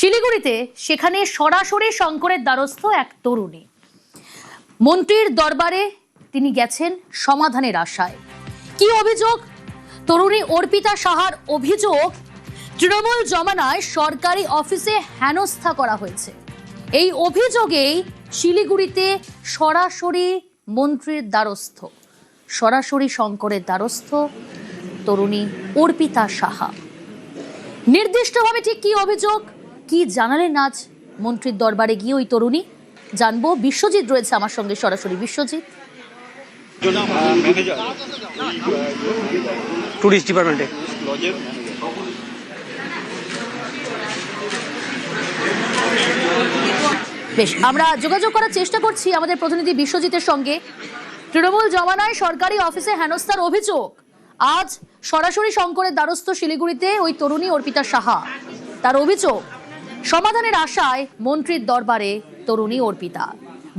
শিলিগুড়িতে সেখানে সরাসরি শঙ্করের দ্বারস্থ এক তরুণী। মন্ত্রীর দরবারে তিনি গেছেন সমাধানের আশায়। কি অভিযোগ? তরুণী অর্পিতা সাহার অভিযোগ, তৃণমূল জমানায় সরকারি অফিসে হেনস্থা করা হয়েছে। এই অভিযোগেই শিলিগুড়িতে সরাসরি মন্ত্রীর দ্বারস্থ, সরাসরি শঙ্করের দ্বারস্থ তরুণী অর্পিতা সাহা। নির্দিষ্টভাবে ঠিক কি অভিযোগ, কি জানালেন আজ মন্ত্রীর দরবারে গিয়ে ওই তরুণী, জানবো। বিশ্বজিৎ রয়েছে আমার সঙ্গে সরাসরি। বিশ্বজিৎ, টুরিস্ট ডিপার্টমেন্টে বেশ, আমরা যোগাযোগ করার চেষ্টা করছি আমাদের প্রতিনিধি বিশ্বজিতের সঙ্গে। তৃণমূল জমানায় সরকারি অফিসে হেনস্থার অভিযোগ, আজ সরাসরি শঙ্করের দ্বারস্থ শিলিগুড়িতে ওই তরুণী অর্পিতা সাহা। তার অভিযোগ, সমাধানের আশায় মন্ত্রীর দরবারে তরুণী অর্পিতা।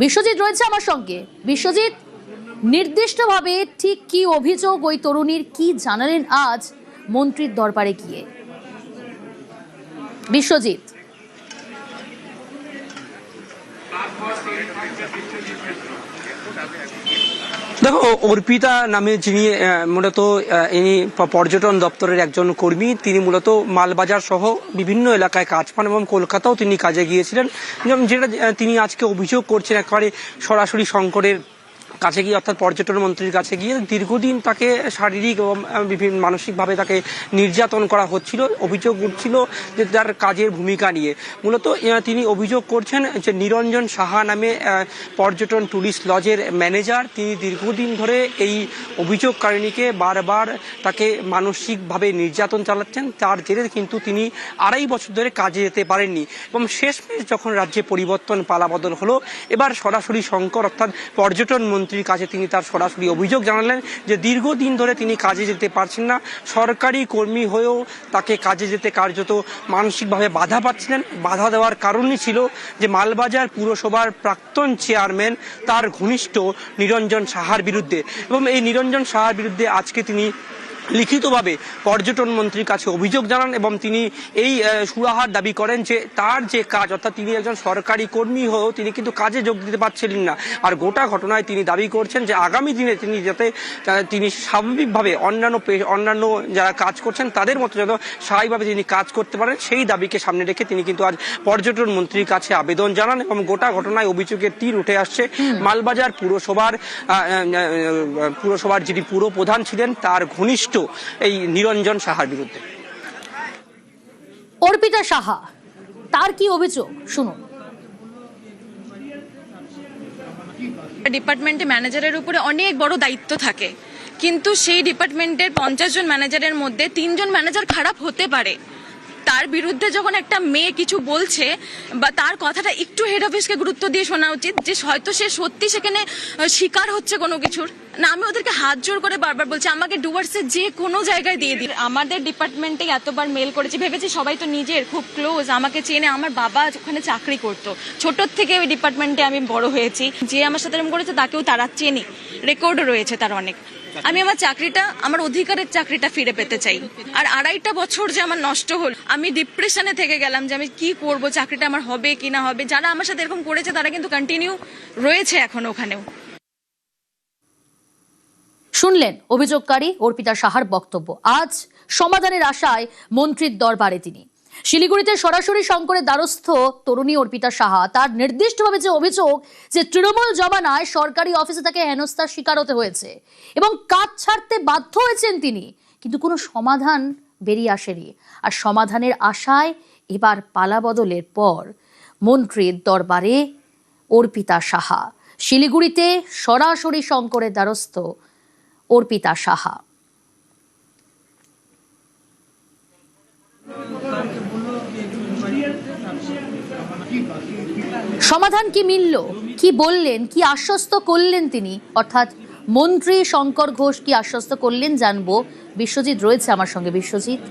বিশ্বজিৎ রয়েছে আমার সঙ্গে। বিশ্বজিৎ, নির্দিষ্টভাবে ঠিক কি অভিযোগ, ওই তরুণীর কি জানালেন আজ মন্ত্রীর দরবারে গিয়ে? বিশ্বজিৎ, দেখো, অর্পিতা নামে যিনি মূলত ইনি পর্যটন দপ্তরের একজন কর্মী। তিনি মূলত মালবাজার সহ বিভিন্ন এলাকায় কাজ পান এবং কলকাতাও তিনি কাজে গিয়েছিলেন। যেটা তিনি আজকে অভিযোগ করছেন, একেবারে সরাসরি শঙ্করের কাছে গিয়ে, অর্থাৎ পর্যটন মন্ত্রীর কাছে গিয়ে দীর্ঘদিন তাকে শারীরিক এবং বিভিন্ন মানসিকভাবে তাকে নির্যাতন করা হচ্ছিল। অভিযোগ উঠছিল যে তার কাজের ভূমিকা নিয়ে। মূলত তিনি অভিযোগ করছেন যে নিরঞ্জন সাহা নামে পর্যটন ট্যুরিস্ট লজের ম্যানেজার, তিনি দীর্ঘদিন ধরে এই অভিযোগকারিণীকে বারবার তাকে মানসিকভাবে নির্যাতন চালাচ্ছেন। তার জেরে কিন্তু তিনি 2.5 বছর ধরে কাজে যেতে পারেননি এবং শেষমেশ যখন রাজ্যে পরিবর্তন পালাবদল হলো, এবার সরাসরি শঙ্কর অর্থাৎ পর্যটন মন্ত্রীর কাছে তিনি তার সরাসরি অভিযোগ জানালেন যে দীর্ঘদিন ধরে তিনি কাজে যেতে পারছেন না। সরকারি কর্মী হয়েও তাকে কাজে যেতে কার্যত মানসিকভাবে বাধা পাচ্ছিলেন। বাধা দেওয়ার কারণই ছিল যে মালবাজার পুরসভার প্রাক্তন চেয়ারম্যান তার ঘনিষ্ঠ নিরঞ্জন সাহার বিরুদ্ধে, এবং এই নিরঞ্জন সাহার বিরুদ্ধে আজকে তিনি লিখিতভাবে পর্যটন মন্ত্রীর কাছে অভিযোগ জানান এবং তিনি এই সুরাহার দাবি করেন যে তার যে কাজ, অর্থাৎ তিনি একজন সরকারি কর্মী হয়েও তিনি কিন্তু কাজে যোগ দিতে পারছিলেন না। আর গোটা ঘটনায় তিনি দাবি করছেন যে আগামী দিনে তিনি যাতে তিনি স্বাভাবিকভাবে অন্যান্য যারা কাজ করছেন তাদের মতো যত স্বাভাবিকভাবে তিনি কাজ করতে পারেন, সেই দাবিকে সামনে রেখে তিনি কিন্তু আজ পর্যটন মন্ত্রীর কাছে আবেদন জানান। এবং গোটা ঘটনায় অভিযোগের তীর উঠে আসছে মালবাজার পুরসভার যিনি পুর প্রধান ছিলেন তার ঘনিষ্ঠ এই নিরঞ্জন সাহার বিরুদ্ধে। অর্পিতা সাহা, তার কি অভিযোগ শুনুন। ডিপার্টমেন্টে ম্যানেজারের উপরে অনেক বড় দায়িত্ব থাকে, কিন্তু সেই ডিপার্টমেন্টের 50 জন ম্যানেজারের মধ্যে 3 জন ম্যানেজার খারাপ হতে পারে। তার বিরুদ্ধে যখন একটা মেয়ে কিছু বলছে, বা তার কথাটা একটু হেড অফিসকে গুরুত্ব দিয়ে শোনা উচিত যে হয়তো সে সত্যি সেখানে শিকার হচ্ছে কোনো কিছুর। না, আমি ওদেরকে হাত জোর করে বারবার বলছি আমাকে ডুয়ার্সে যে কোনো জায়গায় দিয়ে দিন। আমাদের ডিপার্টমেন্টে এতবার মেল করেছি, ভেবেছি সবাই তো নিজের খুব ক্লোজ, আমাকে চেনে। আমার বাবা ওখানে চাকরি করতো, ছোটোর থেকে ওই ডিপার্টমেন্টে আমি বড় হয়েছি। যে আমার সাথে এরকম করেছে তাকেও তারা চেনে, রেকর্ডও রয়েছে তার অনেক। আমি আমার চাকরিটা, আমার অধিকারের চাকরিটা ফিরে পেতে চাই। আর 2.5 বছর যে আমার নষ্ট হল, আমি ডিপ্রেশনে থেকে গেলাম যে আমি কি করব, চাকরিটা আমার হবে কি না হবে। যারা আমার সাথে এরকম করেছে তারা কিন্তু কন্টিনিউ রয়েছে এখন ওখানেও। শুনলেন অভিযোগকারী অর্পিতা সাহার বক্তব্য। আজ সমাধানের আশায় মন্ত্রীর দরবারে তিনি। শিলিগুড়িতে সরাসরি শঙ্করের দ্বারস্থ তরুণী অর্পিতা সাহা। তার নির্দিষ্টভাবে যে অভিযোগ যে তৃণমূল জমানায় সরকারি অফিসে তাকে হেনস্থার শিকার হতে হয়েছে এবং কাজ ছাড়তে বাধ্য হয়েছেন তিনি, কিন্তু কোনো সমাধান বেরিয়ে আসেনি। আর সমাধানের আশায় এবার পালাবদলের পর মন্ত্রীর দরবারে অর্পিতা সাহা। শিলিগুড়িতে সরাসরি শঙ্করের দ্বারস্থ অর্পিতা সাহা। সমাধান কি মিলল, কি বললেন, কি আশ্বস্ত করলেন তিনি, অর্থাৎ মন্ত্রী শঙ্কর ঘোষ কি আশ্বস্ত করলেন জানবো। বিশ্বজিৎ রয়েছে আমার সঙ্গে। বিশ্বজিৎ,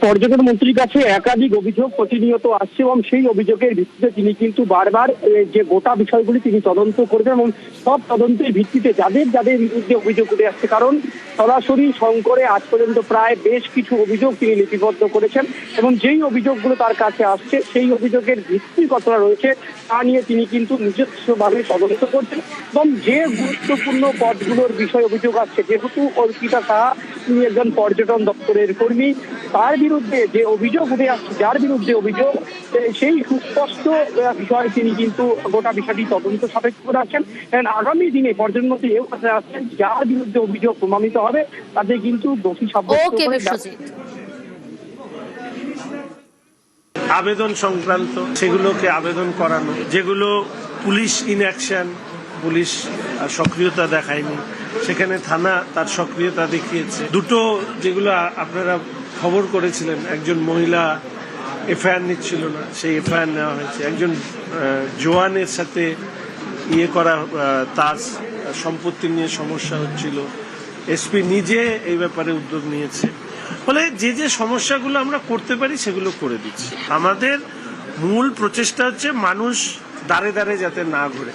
পর্যটন মন্ত্রীর কাছে একাধিক অভিযোগ প্রতিনিয়ত আসছে এবং সেই অভিযোগের ভিত্তিতে তিনি কিন্তু বারবার যে গোটা বিষয়গুলি তিনি তদন্ত করবেন এবং সব তদন্তের ভিত্তিতে যাদের যাদের বিরুদ্ধে অভিযোগ উঠে আসছে, কারণ সরাসরি শঙ্করে আজ পর্যন্ত প্রায় বেশ কিছু অভিযোগ তিনি লিপিবদ্ধ করেছেন এবং যেই অভিযোগগুলো তার কাছে আসছে সেই অভিযোগের ভিত্তি কতটা রয়েছে তা নিয়ে তিনি কিন্তু নিজস্বভাবে তদন্ত করছেন এবং যে গুরুত্বপূর্ণ পদগুলোর বিষয় অভিযোগ আসছে, যেহেতু অর্পিতা সাহা তিনি একজন পর্যটন দপ্তরের কর্মী, তার বিরুদ্ধে যে অভিযোগ উঠে আসছে, যার বিরুদ্ধে অভিযোগ সেই সুস্পষ্ট বিষয়ে তিনি কিন্তু গোটা বিষয়টি তদন্ত সাপেক্ষ করে আছেন। আগামী দিনে পর্যটন মন্ত্রী এও কথা আসছেন, যার বিরুদ্ধে অভিযোগ প্রমাণিত হবে তাতে কিন্তু দোষী সাব্যস্ত ওকে করে বিশ্বজিৎ। আবেদন সংক্রান্ত সেগুলোকে আবেদন করানো, যেগুলো পুলিশ ইনঅ্যাকশন, পুলিশ সক্রিয়তা দেখায়নি, সেখানে থানা তার সক্রিয়তা দেখিয়েছে। দুটো যেগুলো আপনারা খবর করেছিলেন, একজন মহিলা এফআইআর নিচ্ছিল না, সেই এফআইআর নেওয়া হয়েছে। একজন জওয়ানের সাথে তার সম্পত্তি নিয়ে সমস্যা হচ্ছিল, এসপি নিজে এই ব্যাপারে উদ্যোগ নিয়েছে। ফলে যে যে সমস্যাগুলো আমরা করতে পারি সেগুলো করে দিচ্ছি। আমাদের মূল প্রচেষ্টা হচ্ছে মানুষ দাঁড়ে দাঁড়ে যাতে না ঘুরে।